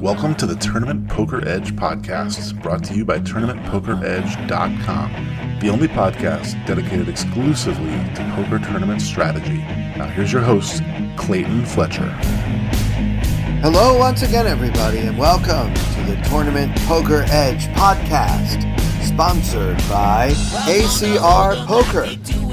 Welcome to the Tournament Poker Edge podcast, brought to you by TournamentPokerEdge.com, the only podcast dedicated exclusively to poker tournament strategy. Now here's your host, Clayton Fletcher. Hello once again, everybody, and welcome to the Tournament Poker Edge podcast, sponsored by ACR Poker,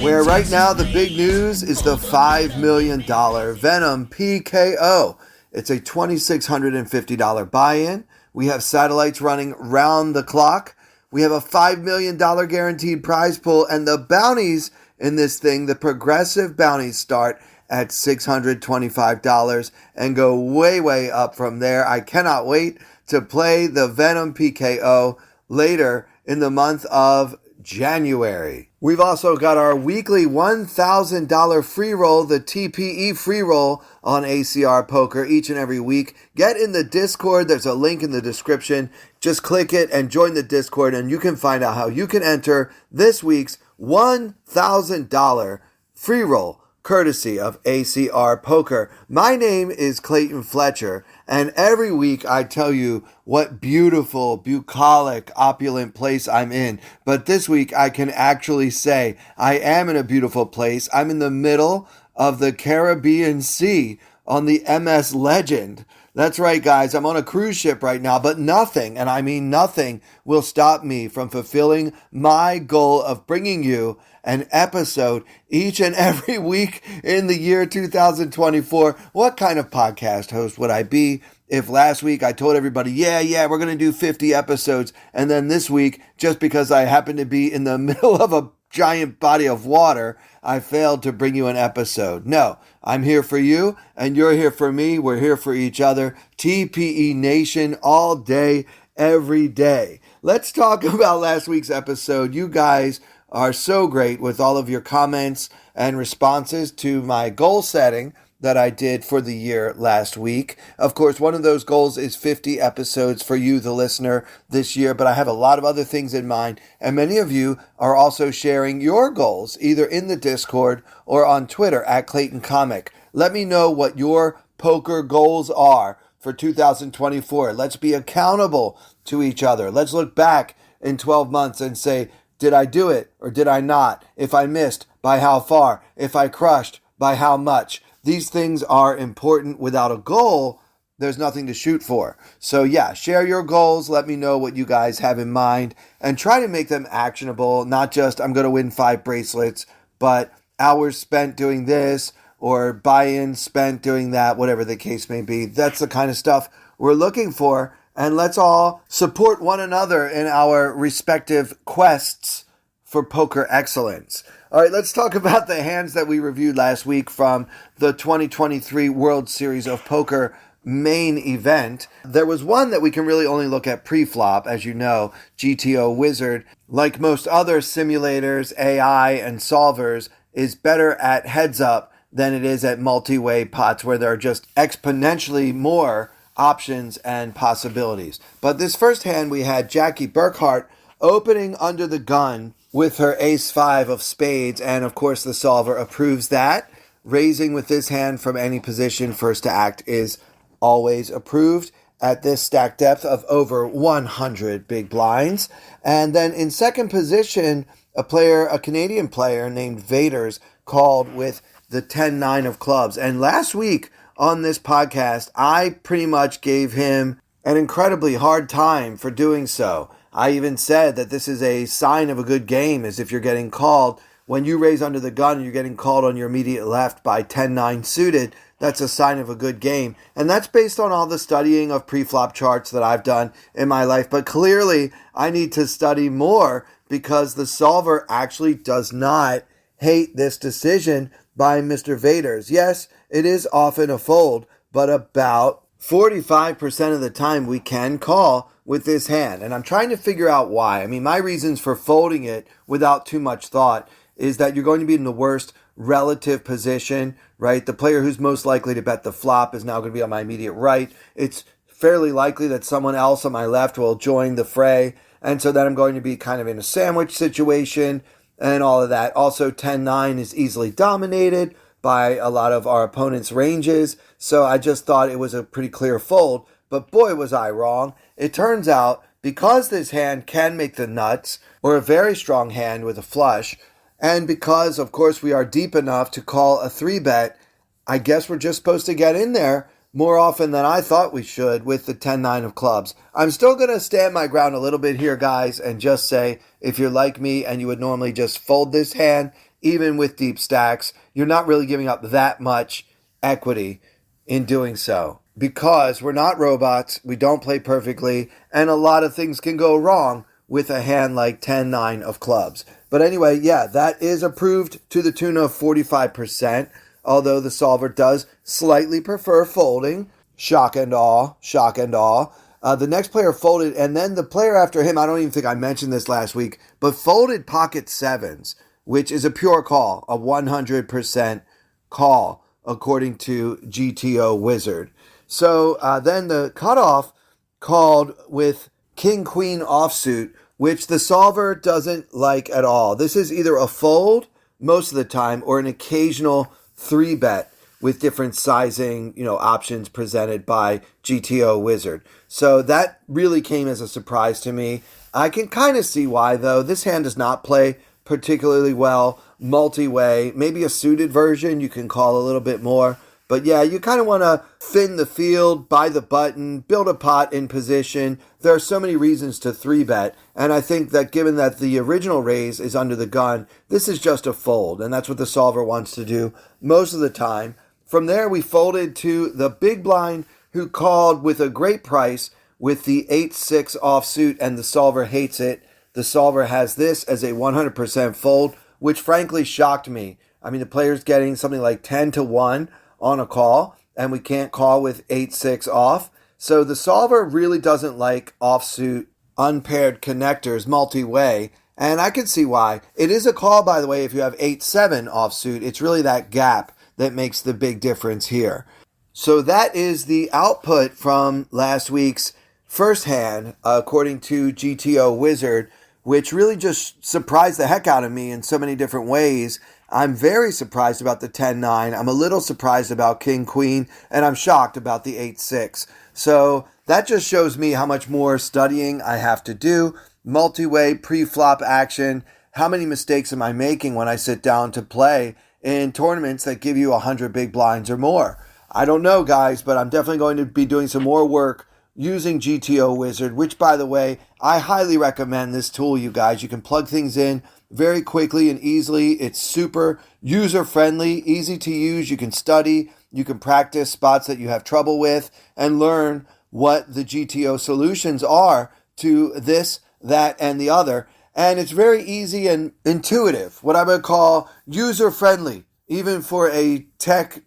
where right now the big news is the $5 million Venom PKO. It's a $2,650 buy-in. We have satellites running round the clock. We have a $5 million guaranteed prize pool, and the bounties in this thing, the progressive bounties, start at $625 and go way up from there. I cannot wait to play the Venom PKO later in the month of January. We've also got our weekly $1,000 free roll, the TPE free roll on ACR Poker each and every week. Get in the Discord. There's a link in the description. Just click it and join the Discord, and you can find out how you can enter this week's $1,000 free roll courtesy of ACR Poker. My name is Clayton Fletcher, and every week I tell you what beautiful, bucolic, opulent place I'm in. But this week I can actually say I am in a beautiful place. I'm in the middle of the Caribbean Sea on the MS Legend. That's right, guys. I'm on a cruise ship right now, but nothing, and I mean nothing, will stop me from fulfilling my goal of bringing you an episode each and every week in the year 2024. What kind of podcast host would I be if last week I told everybody, yeah, we're going to do 50 episodes, and then this week, just because I happen to be in the middle of a giant body of water, I failed to bring you an episode? No, I'm here for you, and you're here for me. We're here for each other. TPE Nation all day, every day. Let's talk about last week's episode. You guys are so great with all of your comments and responses to my goal setting that I did for the year last week. Of course, one of those goals is 50 episodes for you, the listener, this year, but I have a lot of other things in mind, and many of you are also sharing your goals, either in the Discord or on Twitter at Clayton Comic. Let me know what your poker goals are for 2024. Let's be accountable to each other. Let's look back in 12 months and say, did I do it or did I not? If I missed, by how far? If I crushed, by how much? These things are important. Without a goal, there's nothing to shoot for. So yeah, share your goals. Let me know what you guys have in mind and try to make them actionable. Not just, I'm going to win 5 bracelets, but hours spent doing this or buy-in spent doing that, whatever the case may be. That's the kind of stuff we're looking for. And let's all support one another in our respective quests for poker excellence. All right, let's talk about the hands that we reviewed last week from the 2023 World Series of Poker main event. There was one that we can really only look at pre-flop. As you know, GTO Wizard, like most other simulators, AI, and solvers, is better at heads-up than it is at multi-way pots, where there are just exponentially more options and possibilities. But this first hand, we had Jackie Burkhart opening under the gun with her ace-5 of spades, and of course the solver approves that. Raising with this hand from any position first to act is always approved at this stack depth of over 100 big blinds. And then in second position, a Canadian player named Vaders called with the 10-9 of clubs. And last week on this podcast, I pretty much gave him an incredibly hard time for doing so. I even said that this is a sign of a good game, as if you're getting called. When you raise under the gun and you're getting called on your immediate left by 10-9 suited, that's a sign of a good game. And that's based on all the studying of pre-flop charts that I've done in my life. But clearly, I need to study more, because the solver actually does not hate this decision by Mr. Vaders. Yes, it is often a fold, but about 45% of the time we can call with this hand. And I'm trying to figure out why. I mean, my reasons for folding it without too much thought is that you're going to be in the worst relative position, right? The player who's most likely to bet the flop is now going to be on my immediate right. It's fairly likely that someone else on my left will join the fray. And so then I'm going to be kind of in a sandwich situation and all of that. Also, 10-9 is easily dominated by a lot of our opponent's ranges. So I just thought it was a pretty clear fold. But boy, was I wrong. It turns out because this hand can make the nuts, or a very strong hand with a flush, and because, of course, we are deep enough to call a 3-bet, I guess we're just supposed to get in there more often than I thought we should with the 10-9 of clubs. I'm still going to stand my ground a little bit here, guys, and just say, if you're like me and you would normally just fold this hand, even with deep stacks, you're not really giving up that much equity in doing so. Because we're not robots, we don't play perfectly, and a lot of things can go wrong with a hand like 10-9 of clubs. But anyway, yeah, that is approved to the tune of 45%, although the solver does slightly prefer folding. Shock and awe, shock and awe. The next player folded, and then the player after him, I don't even think I mentioned this last week, but folded pocket sevens, which is a pure call, a 100% call, according to GTO Wizard. So then the cutoff called with king-queen offsuit, which the solver doesn't like at all. This is either a fold most of the time or an occasional 3-bet with different sizing, options presented by GTO Wizard. So that really came as a surprise to me. I can kind of see why, though. This hand does not play particularly well multi-way. Maybe a suited version you can call a little bit more. But yeah, you kind of want to thin the field, buy the button, build a pot in position. There are so many reasons to 3-bet. And I think that given that the original raise is under the gun, this is just a fold. And that's what the solver wants to do most of the time. From there, we folded to the big blind, who called with a great price with the 8-6 offsuit, and the solver hates it. The solver has this as a 100% fold, which frankly shocked me. I mean, the player's getting something like 10-1 on a call, and we can't call with 8-6 off. So the solver really doesn't like offsuit unpaired connectors multi-way, and I can see why. It is a call, by the way, if you have 8-7 offsuit. It's really that gap that makes the big difference here. So that is the output from last week's first hand, according to GTO Wizard, which really just surprised the heck out of me in so many different ways. I'm very surprised about the 10-9. I'm a little surprised about king-queen, and I'm shocked about the 8-6. So that just shows me how much more studying I have to do. Multi-way, pre-flop action. How many mistakes am I making when I sit down to play in tournaments that give you 100 big blinds or more? I don't know, guys, but I'm definitely going to be doing some more work using GTO Wizard, which, by the way, I highly recommend this tool, you guys. You can plug things in very quickly and easily. It's super user-friendly, easy to use. You can study, you can practice spots that you have trouble with, and learn what the GTO solutions are to this, that, and the other. And it's very easy and intuitive, what I would call user-friendly, even for a tech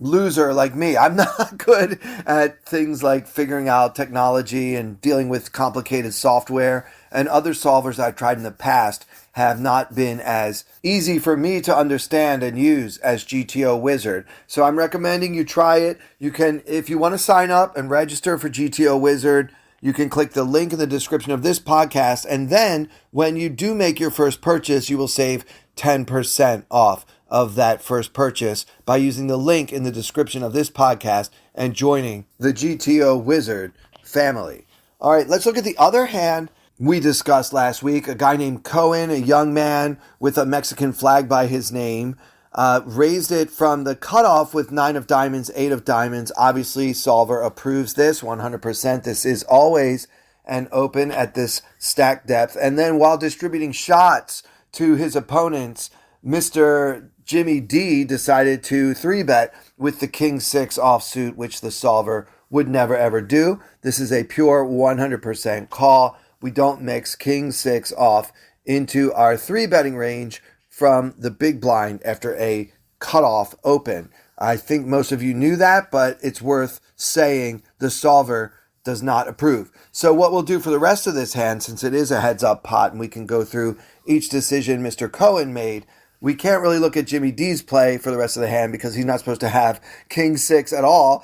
loser like me. I'm not good at things like figuring out technology and dealing with complicated software, and other solvers I've tried in the past have not been as easy for me to understand and use as GTO Wizard. So I'm recommending you try it. You can, if you want to sign up and register for GTO Wizard, you can click the link in the description of this podcast, and then when you do make your first purchase, you will save 10% off of that first purchase by using the link in the description of this podcast and joining the GTO Wizard family. All right, let's look at the other hand we discussed last week. A guy named Cohen, a young man with a Mexican flag by his name, raised it from the cutoff with 9 of diamonds, 8 of diamonds. Obviously, solver approves this 100%. This is always an open at this stack depth. And then while distributing shots to his opponents, Mr. Jimmy D decided to 3-bet with the king-6 offsuit, which the solver would never ever do. This is a pure 100% call. We don't mix king-6 off into our 3-betting range from the big blind after a cutoff open. I think most of you knew that, but it's worth saying the solver does not approve. So what we'll do for the rest of this hand, since it is a heads-up pot and we can go through each decision Mr. Cohen made, we can't really look at Jimmy D's play for the rest of the hand because he's not supposed to have king-6 at all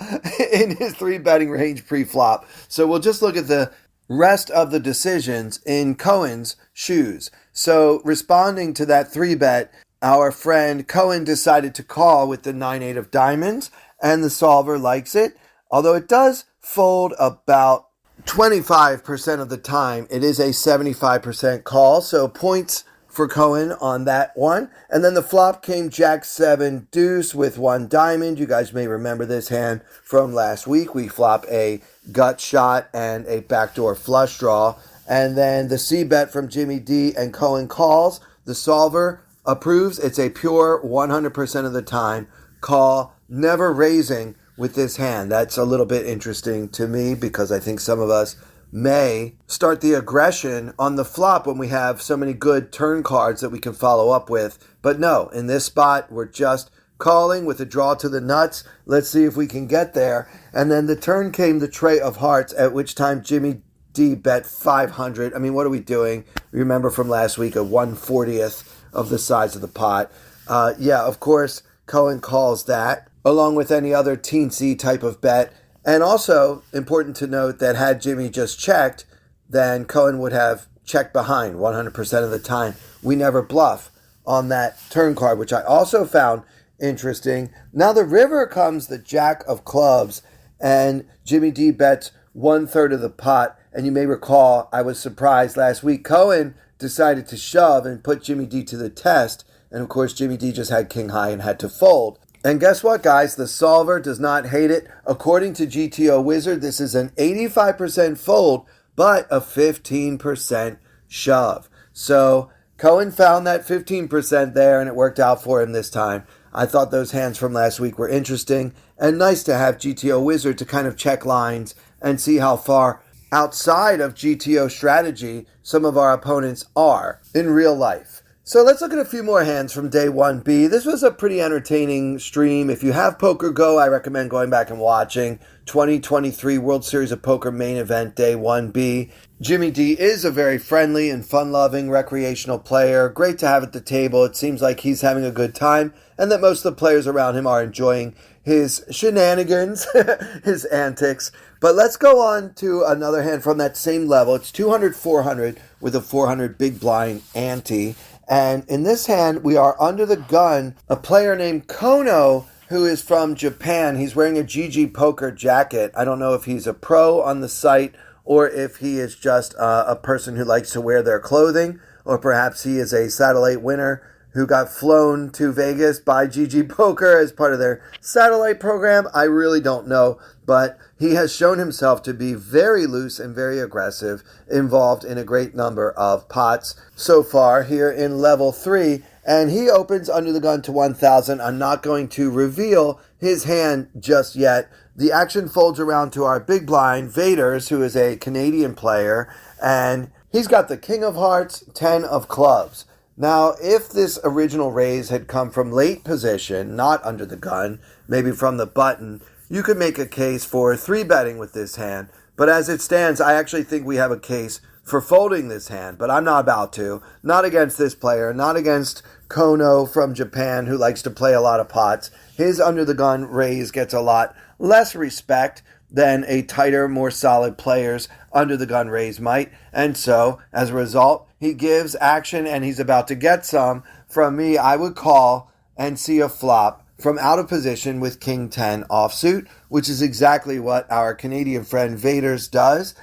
in his 3-betting range pre-flop. So we'll just look at the rest of the decisions in Cohen's shoes. So responding to that 3-bet, our friend Cohen decided to call with the 9-8 of diamonds, and the solver likes it. Although it does fold about 25% of the time, it is a 75% call, so points for Cohen on that one. And then the flop came Jack 7 deuce with 1 diamond. You guys may remember this hand from last week. We flop a gut shot and a backdoor flush draw. And then the C bet from Jimmy D, and Cohen calls. The solver approves. It's a pure 100% of the time call, never raising with this hand. That's a little bit interesting to me because I think some of us may start the aggression on the flop when we have so many good turn cards that we can follow up with. But no, in this spot, we're just calling with a draw to the nuts. Let's see if we can get there. And then the turn came the trey of hearts, at which time Jimmy D bet 500. I mean, what are we doing? Remember from last week, a 1/40th of the size of the pot. Of course, Cohen calls that, along with any other teensy type of bet. And also, important to note that had Jimmy just checked, then Cohen would have checked behind 100% of the time. We never bluff on that turn card, which I also found interesting. Now the river comes the Jack of clubs, and Jimmy D bets 1/3 of the pot. And you may recall, I was surprised last week. Cohen decided to shove and put Jimmy D to the test. And of course, Jimmy D just had king high and had to fold. And guess what, guys? The solver does not hate it. According to GTO Wizard, this is an 85% fold, but a 15% shove. So Cohen found that 15% there, and it worked out for him this time. I thought those hands from last week were interesting, and nice to have GTO Wizard to kind of check lines and see how far outside of GTO strategy some of our opponents are in real life. So let's look at a few more hands from day 1B. This was a pretty entertaining stream. If you have Poker Go, I recommend going back and watching 2023 World Series of Poker main event day 1B. Jimmy D is a very friendly and fun-loving recreational player. Great to have at the table. It seems like he's having a good time and that most of the players around him are enjoying his shenanigans, his antics. But let's go on to another hand from that same level. It's 200-400 with a 400 big blind ante. And in this hand, we are under the gun, a player named Kono, who is from Japan. He's wearing a GG Poker jacket. I don't know if he's a pro on the site or if he is just a person who likes to wear their clothing, or perhaps he is a satellite winner who got flown to Vegas by GG Poker as part of their satellite program. I really don't know, but he has shown himself to be very loose and very aggressive, involved in a great number of pots so far here in level 3, and he opens under the gun to 1,000. I'm not going to reveal his hand just yet. The action folds around to our big blind, Vaders, who is a Canadian player, and he's got the King of Hearts, 10 of clubs. Now, if this original raise had come from late position, not under the gun, maybe from the button, you could make a case for 3-betting with this hand. But as it stands, I actually think we have a case for folding this hand, but I'm not about to. Not against this player, not against Kono from Japan, who likes to play a lot of pots. His under the gun raise gets a lot less respect than a tighter, more solid player's under the gun raise might. And so, as a result, he gives action, and he's about to get some. From me, I would call and see a flop from out of position with King 10 offsuit, which is exactly what our Canadian friend Vaders does.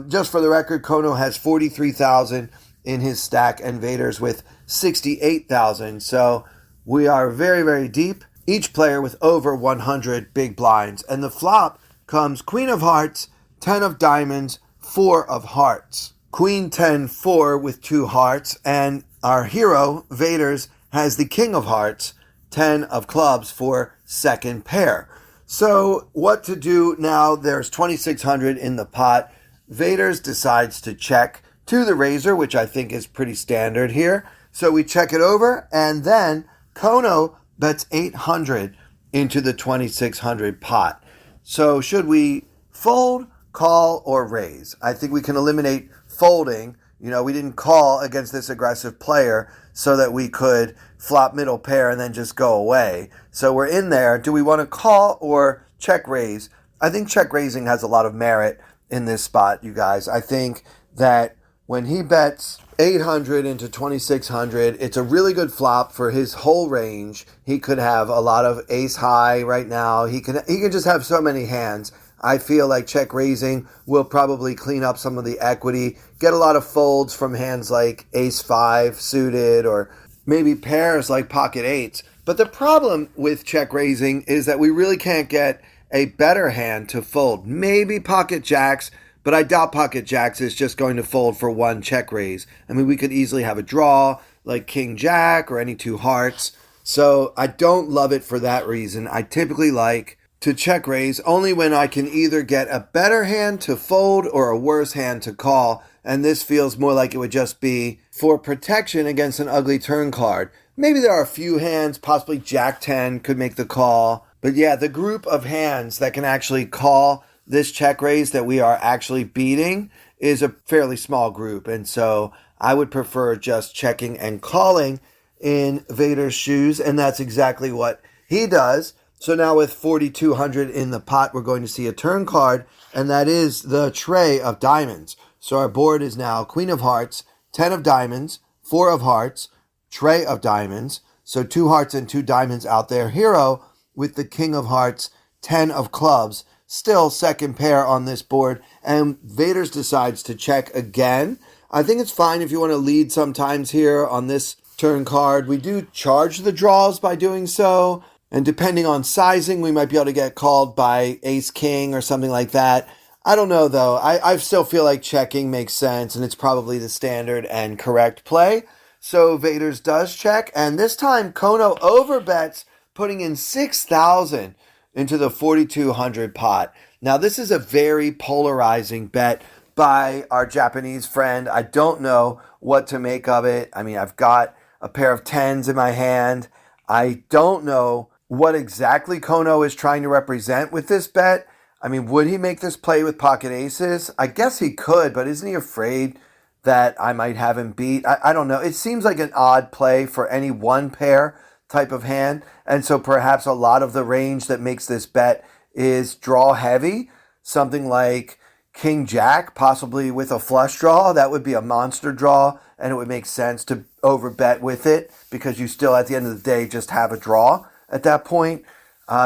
Just for the record, Kono has 43,000 in his stack and Vaders with 68,000. So we are very, very deep. Each player with over 100 big blinds. And the flop comes Queen of Hearts, 10 of diamonds, 4 of hearts. Queen 10, 4 with 2 hearts. And our hero, Vaders, has the King of Hearts, 10 of clubs for second pair. So what to do now? There's 2,600 in the pot. Vaders decides to check to the razor, which I think is pretty standard here. So we check it over, and then Kono bets 800 into the 2,600 pot. So should we fold, call, or raise? I think we can eliminate folding. You know, we didn't call against this aggressive player so that we could flop middle pair and then just go away. So we're in there. Do we want to call or check raise? I think check raising has a lot of merit in this spot, you guys. I think that when he bets 800 into 2600. It's a really good flop for his whole range. He could have a lot of ace high right now. He can just have so many hands. I feel like check raising will probably clean up some of the equity, get a lot of folds from hands like ace five suited or maybe pairs like pocket eights. But the problem with check raising is that we really can't get a better hand to fold. Maybe pocket jacks, but I doubt pocket jacks is just going to fold for one check raise. I mean, we could easily have a draw like king jack or any two hearts. So I don't love it for that reason. I typically like to check raise only when I can either get a better hand to fold or a worse hand to call. And this feels more like it would just be for protection against an ugly turn card. Maybe there are a few hands, possibly jack 10 could make the call. But yeah, the group of hands that can actually call this check raise that we are actually beating is a fairly small group. And so I would prefer just checking and calling in Vader's shoes. And that's exactly what he does. So now with 4,200 in the pot, we're going to see a turn card, and that is the tray of diamonds. So our board is now Queen of Hearts, 10 of diamonds, 4 of hearts, tray of diamonds. So 2 hearts and 2 diamonds out there. Hero with the King of Hearts, 10 of clubs. Still second pair on this board. And Vader's decides to check again. I think it's fine if you want to lead sometimes here on this turn card. We do charge the draws by doing so. And depending on sizing, we might be able to get called by ace-king or something like that. I don't know, though. I still feel like checking makes sense, and it's probably the standard and correct play. So Vader's does check, and this time Kono overbets, putting in 6,000 into the 4,200 pot. Now, this is a very polarizing bet by our Japanese friend. I don't know what to make of it. I mean, I've got a pair of 10s in my hand. I don't know what exactly Kono is trying to represent with this bet. I mean, would he make this play with pocket aces? I guess he could, but isn't he afraid that I might have him beat? I don't know. It seems like an odd play for any one pair type of hand. And so perhaps a lot of the range that makes this bet is draw heavy. Something like King Jack, possibly with a flush draw. That would be a monster draw, and it would make sense to overbet with it because you still, at the end of the day, just have a draw at that point.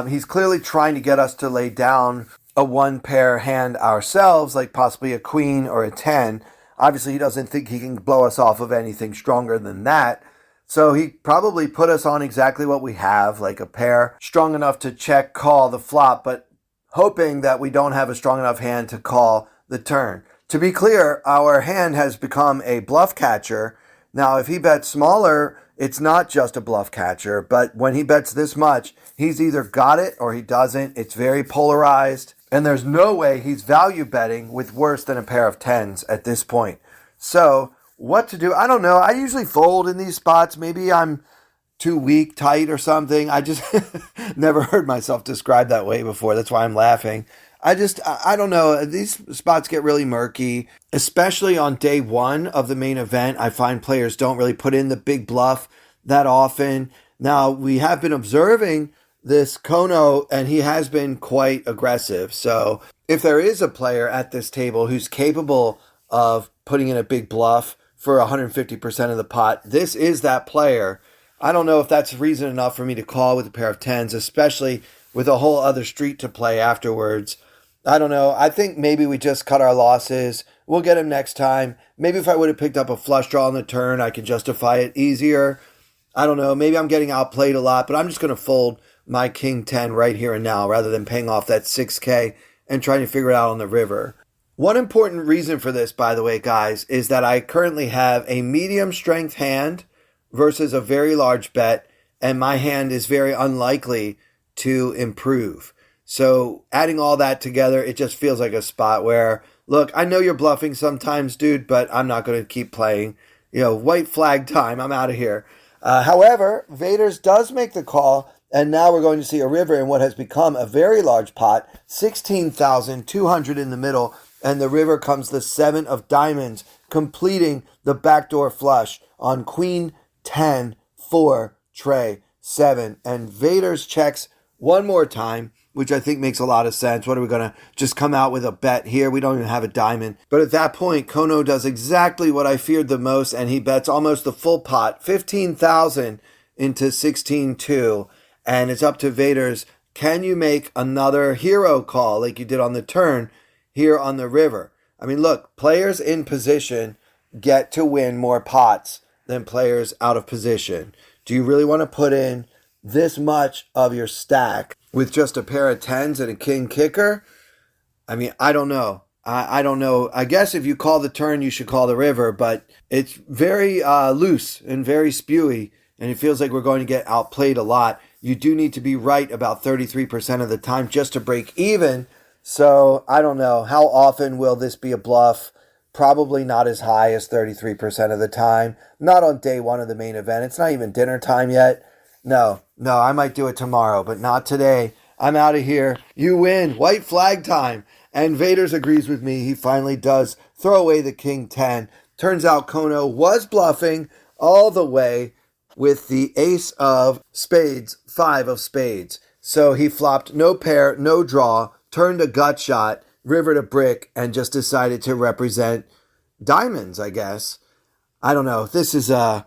He's clearly trying to get us to lay down a one pair hand ourselves, like possibly a queen or a 10. Obviously, he doesn't think he can blow us off of anything stronger than that. So he probably put us on exactly what we have, like a pair strong enough to check call the flop, but hoping that we don't have a strong enough hand to call the turn. To be clear, our hand has become a bluff catcher. Now, if he bets smaller, it's not just a bluff catcher, but when he bets this much, he's either got it or he doesn't. It's very polarized, and there's no way he's value betting with worse than a pair of 10s at this point. So what to do? I don't know. I usually fold in these spots. Maybe I'm too weak, tight, or something. I just never heard myself described that way before. That's why I'm laughing. I don't know. These spots get really murky, especially on day one of the main event. I find players don't really put in the big bluff that often. Now, we have been observing this Kono, and he has been quite aggressive. So if there is a player at this table who's capable of putting in a big bluff for 150% of the pot, this is that player. I don't know if that's reason enough for me to call with a pair of 10s, especially with a whole other street to play afterwards. I don't know. I think maybe we just cut our losses. We'll get him next time. Maybe if I would have picked up a flush draw on the turn, I could justify it easier. I don't know. Maybe I'm getting outplayed a lot, but I'm just going to fold my King 10 right here and now rather than paying off that 6K and trying to figure it out on the river. One important reason for this, by the way, guys, is that I currently have a medium strength hand versus a very large bet, and my hand is very unlikely to improve. So adding all that together, it just feels like a spot where, look, I know you're bluffing sometimes, dude, but I'm not going to keep playing. White flag time. I'm out of here. However, Vader's does make the call, and now we're going to see a river in what has become a very large pot, 16,200 in the middle, and the river comes the 7 of diamonds, completing the backdoor flush on Queen 10, 4, tray, 7, and Vader's checks one more time. which I think makes a lot of sense. What are we going to just come out with a bet here? We don't even have a diamond. But at that point, Kono does exactly what I feared the most, and he bets almost the full pot, 15,000 into 16-2. And it's up to Vader's, can you make another hero call like you did on the turn here on the river? I mean, look, players in position get to win more pots than players out of position. Do you really want to put in this much of your stack with just a pair of tens and a king kicker? I mean, I don't know. I don't know. I guess if you call the turn, you should call the river, but it's very loose and very spewy, and it feels like we're going to get outplayed a lot. You do need to be right about 33% of the time just to break even. So I don't know. How often will this be a bluff? Probably not as high as 33% of the time. Not on day one of the main event. It's not even dinner time yet. No, I might do it tomorrow, but not today. I'm out of here. You win. White flag time. And Vaders agrees with me. He finally does throw away the king 10. Turns out Kono was bluffing all the way with the ace of spades, 5 of spades. So he flopped no pair, no draw, turned a gut shot, river to brick, and just decided to represent diamonds, I guess. I don't know. This is I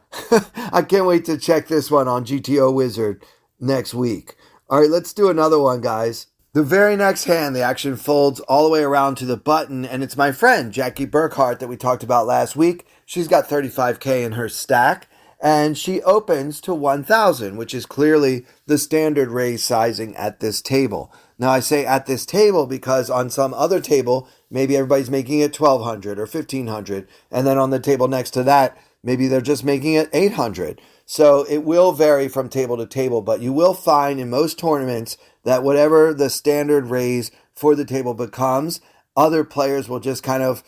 can't wait to check this one on GTO Wizard next week. All right, let's do another one, guys. The very next hand, the action folds all the way around to the button, and it's my friend, Jackie Burkhart, that we talked about last week. She's got 35K in her stack, and she opens to 1,000, which is clearly the standard raise sizing at this table. Now, I say at this table because on some other table, maybe everybody's making it 1,200 or 1,500. And then on the table next to that, maybe they're just making it 800. So it will vary from table to table, but you will find in most tournaments that whatever the standard raise for the table becomes, other players will just kind of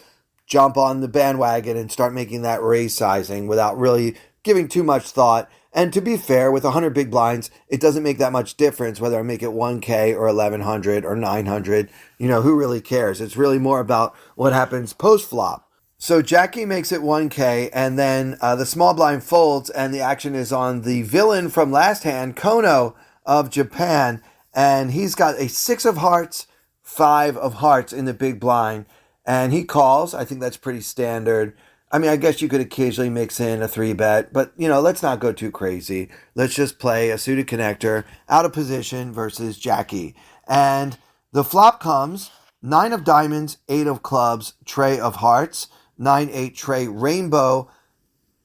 jump on the bandwagon and start making that raise sizing without really giving too much thought. And to be fair, with 100 big blinds, it doesn't make that much difference whether I make it 1K or 1,100 or 900. Who really cares? It's really more about what happens post-flop. So Jackie makes it 1K, and then the small blind folds, and the action is on the villain from last hand, Kono of Japan. And he's got a 6 of hearts, 5 of hearts in the big blind. And he calls. I think that's pretty standard. I mean, I guess you could occasionally mix in a 3-bet, but, let's not go too crazy. Let's just play a suited connector out of position versus Jackie. And the flop comes 9 of diamonds, 8 of clubs, tray of hearts, 9-8 tray rainbow,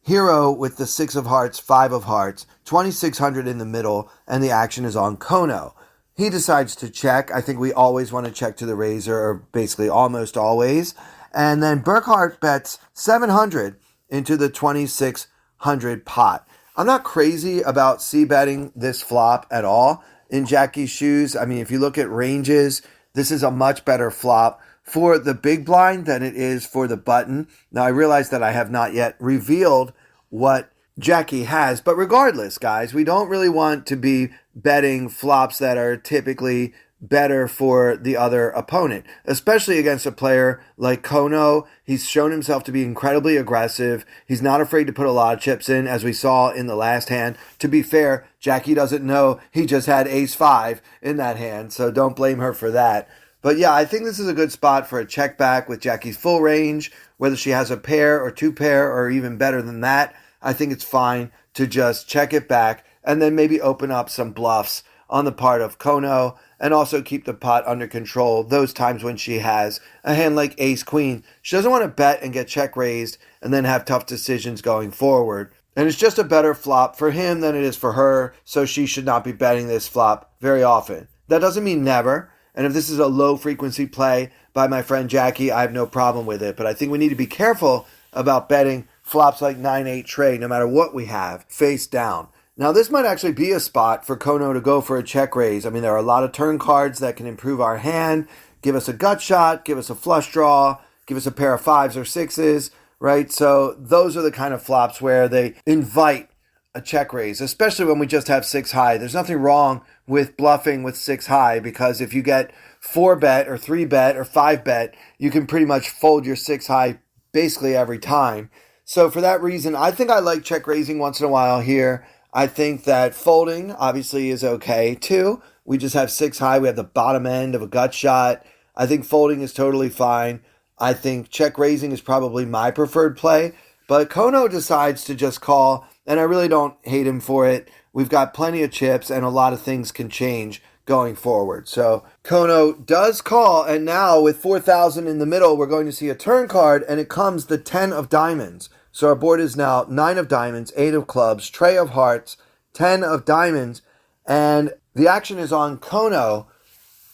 hero with the 6 of hearts, 5 of hearts, 2,600 in the middle, and the action is on Kono. He decides to check. I think we always want to check to the razor, or basically almost always. And then Burkhart bets 700 into the 2,600 pot. I'm not crazy about c-betting this flop at all in Jackie's shoes. I mean, if you look at ranges, this is a much better flop for the big blind than it is for the button. Now, I realize that I have not yet revealed what Jackie has, but regardless, guys, we don't really want to be betting flops that are typically better for the other opponent, especially against a player like Kono. He's shown himself to be incredibly aggressive. He's not afraid to put a lot of chips in, as we saw in the last hand. To be fair, Jackie doesn't know he just had ace-5 in that hand, so don't blame her for that. But yeah, I think this is a good spot for a check back with Jackie's full range, whether she has a pair or 2 pair or even better than that. I think it's fine to just check it back and then maybe open up some bluffs on the part of Kono, and also keep the pot under control those times when she has a hand like ace-queen. She doesn't want to bet and get check raised and then have tough decisions going forward. And it's just a better flop for him than it is for her, so she should not be betting this flop very often. That doesn't mean never, and if this is a low-frequency play by my friend Jackie, I have no problem with it. But I think we need to be careful about betting flops like 9-8 tray, no matter what we have, face down. Now, this might actually be a spot for Kono to go for a check raise. I mean, there are a lot of turn cards that can improve our hand, give us a gut shot, give us a flush draw, give us a pair of 5s or 6s, right? So those are the kind of flops where they invite a check raise, especially when we just have 6 high. There's nothing wrong with bluffing with 6 high, because if you get 4-bet or 3-bet or 5-bet, you can pretty much fold your 6 high basically every time. So for that reason, I think I like check raising once in a while here. I think that folding obviously is okay too, we just have 6 high. We have the bottom end of a gut shot. I think folding is totally fine. I think check raising is probably my preferred play. But Kono decides to just call, and I really don't hate him for it. We've got plenty of chips, and a lot of things can change going forward. So Kono does call, and now with 4,000 in the middle, we're going to see a turn card, and it comes the 10 of diamonds. So our board is now 9 of diamonds, 8 of clubs, tray of hearts, 10 of diamonds, and the action is on Kono,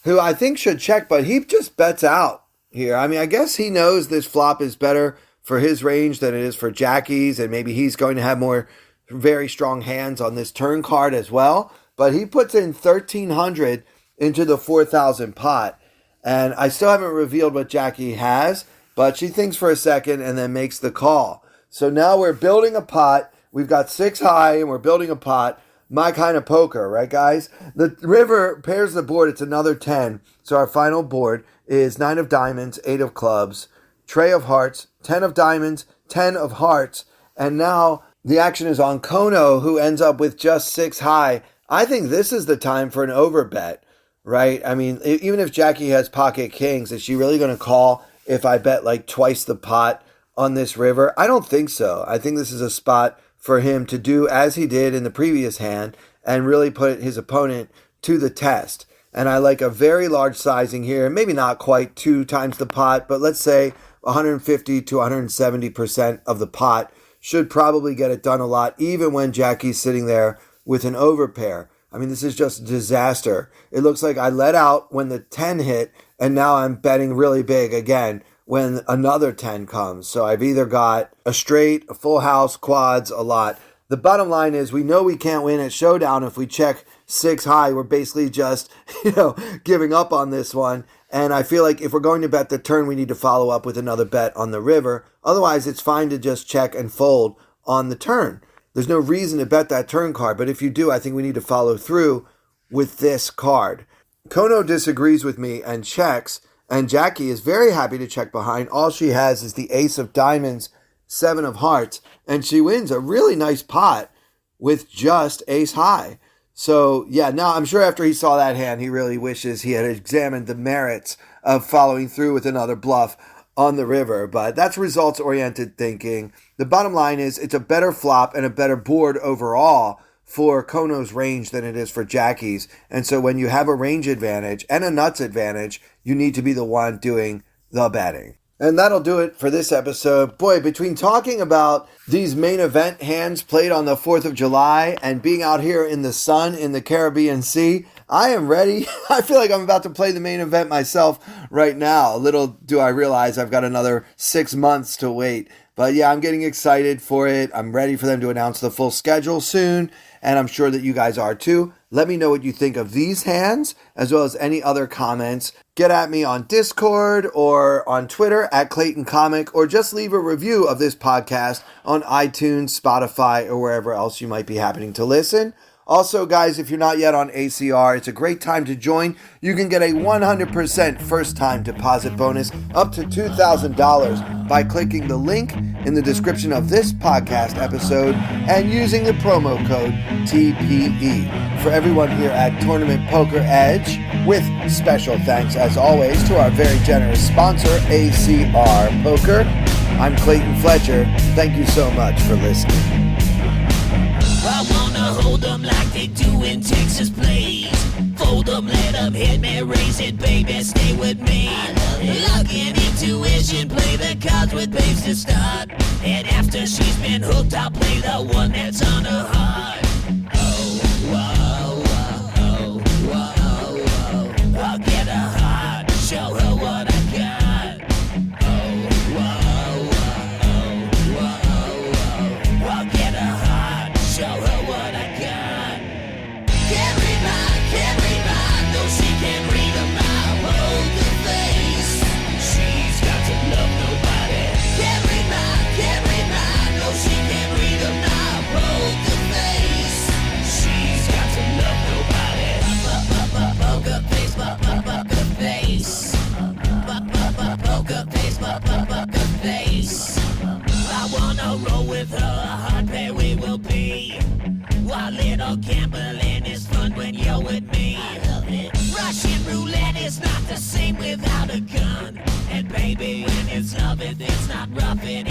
who I think should check, but he just bets out here. I mean, I guess he knows this flop is better for his range than it is for Jackie's, and maybe he's going to have more very strong hands on this turn card as well. But he puts in 1,300 into the 4,000 pot, and I still haven't revealed what Jackie has, but she thinks for a second and then makes the call. So now we're building a pot. We've got 6 high, and we're building a pot. My kind of poker, right, guys? The river pairs the board. It's another 10. So our final board is 9 of diamonds, 8 of clubs, tray of hearts, 10 of diamonds, 10 of hearts. And now the action is on Kono, who ends up with just 6 high. I think this is the time for an overbet, right? I mean, even if Jackie has pocket kings, is she really going to call if I bet like twice the pot on this river? I don't think so. I think this is a spot for him to do as he did in the previous hand and really put his opponent to the test. And I like a very large sizing here, maybe not quite 2 times the pot, but let's say 150 to 170% of the pot should probably get it done a lot, even when Jackie's sitting there with an overpair. I mean, this is just a disaster. It looks like I let out when the 10 hit, and now I'm betting really big again when another 10 comes. So I've either got a straight, a full house, quads, a lot. The bottom line is we know we can't win at Showdown if we check 6 high. We're basically just, giving up on this one. And I feel like if we're going to bet the turn, we need to follow up with another bet on the river. Otherwise, it's fine to just check and fold on the turn. There's no reason to bet that turn card. But if you do, I think we need to follow through with this card. Kono disagrees with me and checks. And Jackie is very happy to check behind. All she has is the ace of diamonds, 7 of hearts. And she wins a really nice pot with just ace high. So, yeah, now I'm sure after he saw that hand, he really wishes he had examined the merits of following through with another bluff on the river. But that's results-oriented thinking. The bottom line is it's a better flop and a better board overall for Kono's range than it is for Jackie's. And so when you have a range advantage and a nuts advantage, you need to be the one doing the betting. And that'll do it for this episode. Boy, between talking about these main event hands played on the 4th of July and being out here in the sun in the Caribbean Sea, I am ready. I feel like I'm about to play the main event myself right now. Little do I realize I've got another 6 months to wait. But yeah, I'm getting excited for it. I'm ready for them to announce the full schedule soon, and I'm sure that you guys are too. Let me know what you think of these hands, as well as any other comments. Get at me on Discord or on Twitter at Clayton Comic, or just leave a review of this podcast on iTunes, Spotify, or wherever else you might be happening to listen. Also, guys, if you're not yet on ACR, it's a great time to join. You can get a 100% first-time deposit bonus up to $2,000 by clicking the link in the description of this podcast episode and using the promo code TPE. For everyone here at Tournament Poker Edge, with special thanks, as always, to our very generous sponsor, ACR Poker, I'm Clayton Fletcher. Thank you so much for listening. I wanna hold them like they do in Texas plays. Fold them, let them hit me, raise it, baby, stay with me. Luck and intuition, play the cards with babes to start. And after she's been hooked, I'll play the one that's on her heart. Oh, whoa, whoa, whoa, whoa. I'll get her heart, show her what I got. Oh, whoa, whoa, whoa, whoa. I'll get her heart, show her what I got. Can't read mine, no she can't read a mile. Poker face, she's got to love nobody. Can't read mine, no she can't read a mile. Poker face. It's not rough and